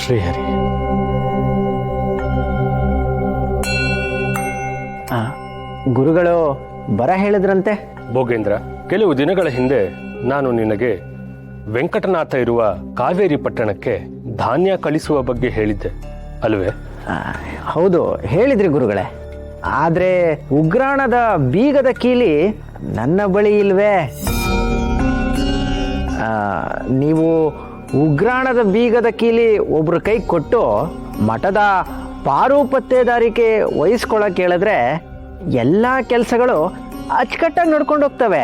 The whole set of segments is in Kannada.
ಶ್ರೀಹರಿ. ಗುರುಗಳು ಬರ ಹೇಳಿದ್ರಂತೆ. ಭೋಗೇಂದ್ರ, ಕೆಲವು ದಿನಗಳ ಹಿಂದೆ ನಾನು ನಿನಗೆ ವೆಂಕಟನಾಥ ಇರುವ ಕಾವೇರಿ ಪಟ್ಟಣಕ್ಕೆ ಧಾನ್ಯ ಕಳಿಸುವ ಬಗ್ಗೆ ಹೇಳಿದ್ದೆ ಅಲ್ವೇ? ಹೌದು, ಹೇಳಿದ್ರಿ ಗುರುಗಳೇ. ಆದ್ರೆ ಉಗ್ರಾಣದ ಬೀಗದ ಕೀಲಿ ನನ್ನ ಬಳಿ ಇಲ್ವೇ? ನೀವು ಉಗ್ರಾಣದ ಬೀಗದ ಕೀಲಿ ಒಬ್ರ ಕೈ ಕೊಟ್ಟು ಮಠದ ಪಾರು ಪತ್ತೇದಾರಿಕೆ ವಹಿಸ್ಕೊಳಕ್ ಹೇಳಿದ್ರೆ ಎಲ್ಲ ಕೆಲಸಗಳು ಅಚ್ಚುಕಟ್ಟಾಗಿ ನಡ್ಕೊಂಡು ಹೋಗ್ತವೆ.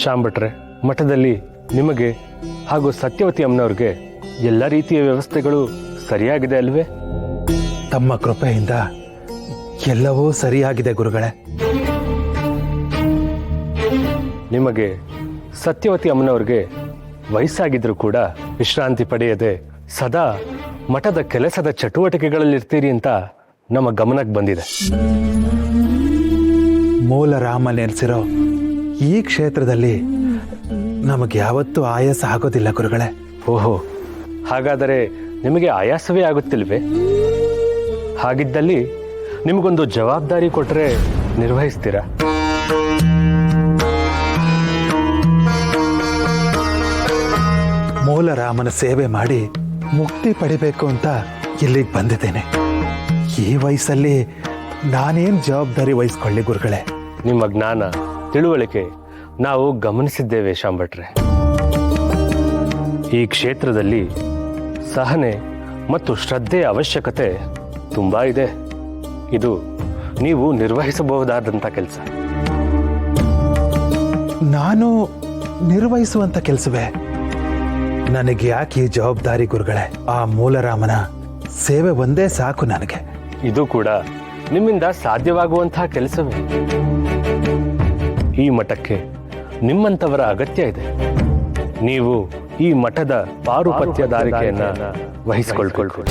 ಶ್ಯಾಮ್ ಭಟ್ರೆ, ಮಠದಲ್ಲಿ ನಿಮಗೆ ಹಾಗೂ ಸತ್ಯವತಿ ಅಮ್ಮನವ್ರಿಗೆ ಎಲ್ಲ ರೀತಿಯ ವ್ಯವಸ್ಥೆಗಳು ಸರಿಯಾಗಿದೆ ಅಲ್ವೇ? ತಮ್ಮ ಕೃಪೆಯಿಂದ ಎಲ್ಲವೂ ಸರಿಯಾಗಿದೆ ಗುರುಗಳೇ. ನಿಮಗೆ ಸತ್ಯವತಿ ಅಮ್ಮನವ್ರಿಗೆ ವಯಸ್ಸಾಗಿದ್ರು ಕೂಡ ವಿಶ್ರಾಂತಿ ಪಡೆಯದೆ ಸದಾ ಮಠದ ಕೆಲಸದ ಚಟುವಟಿಕೆಗಳಲ್ಲಿರ್ತೀರಿ ಅಂತ ನಮ್ಮ ಗಮನಕ್ಕೆ ಬಂದಿದೆ. ಮೂಲ ರಾಮ ನೆಲೆಸಿರೋ ಈ ಕ್ಷೇತ್ರದಲ್ಲಿ ನಮಗೆ ಯಾವತ್ತೂ ಆಯಾಸ ಆಗೋದಿಲ್ಲ ಗುರುಗಳೇ. ಓಹೋ, ಹಾಗಾದರೆ ನಿಮಗೆ ಆಯಾಸವೇ ಆಗುತ್ತಿಲ್ವೇ? ಹಾಗಿದ್ದಲ್ಲಿ ನಿಮಗೊಂದು ಜವಾಬ್ದಾರಿ ಕೊಟ್ಟರೆ ನಿರ್ವಹಿಸ್ತೀರಾ? ಮೂಲ ರಾಮನ ಸೇವೆ ಮಾಡಿ ಮುಕ್ತಿ ಪಡಿಬೇಕು ಅಂತ ಇಲ್ಲಿಗೆ ಬಂದಿದ್ದೇನೆ. ಈ ವಯಸ್ಸಲ್ಲಿ ನಾನೇನು ಜವಾಬ್ದಾರಿ ವಹಿಸ್ಕೊಳ್ಳಿ ಗುರುಗಳೇ? ನಿಮ್ಮ ಜ್ಞಾನ ತಿಳುವಳಿಕೆ ನಾವು ಗಮನಿಸಿದ್ದೇವೆ ಶ್ಯಾಮ್ ಭಟ್ರೆ. ಈ ಕ್ಷೇತ್ರದಲ್ಲಿ ಸಹನೆ ಮತ್ತು ಶ್ರದ್ಧೆಯ ಅವಶ್ಯಕತೆ ತುಂಬಾ ಇದೆ. ಇದು ನೀವು ನಿರ್ವಹಿಸಬಹುದಾದಂಥ ಕೆಲಸ. ನಾನು ನಿರ್ವಹಿಸುವಂತ ಕೆಲಸವೇ? ನನಗೆ ಯಾಕೆ ಈ ಜವಾಬ್ದಾರಿ ಗುರುಗಳೇ? ಆ ಮೂಲರಾಮನ ಸೇವೆ ಒಂದೇ ಸಾಕು ನನಗೆ. ಇದು ಕೂಡ ನಿಮ್ಮಿಂದ ಸಾಧ್ಯವಾಗುವಂತಹ ಕೆಲಸವೇ. ಈ ಮಠಕ್ಕೆ ನಿಮ್ಮಂಥವರ ಅಗತ್ಯ ಇದೆ. ನೀವು ಈ ಮಠದ ಪಾರುಪತ್ಯದಾರಿಕೆಯನ್ನ ವಹಿಸಿಕೊಳ್ಬೇಕು.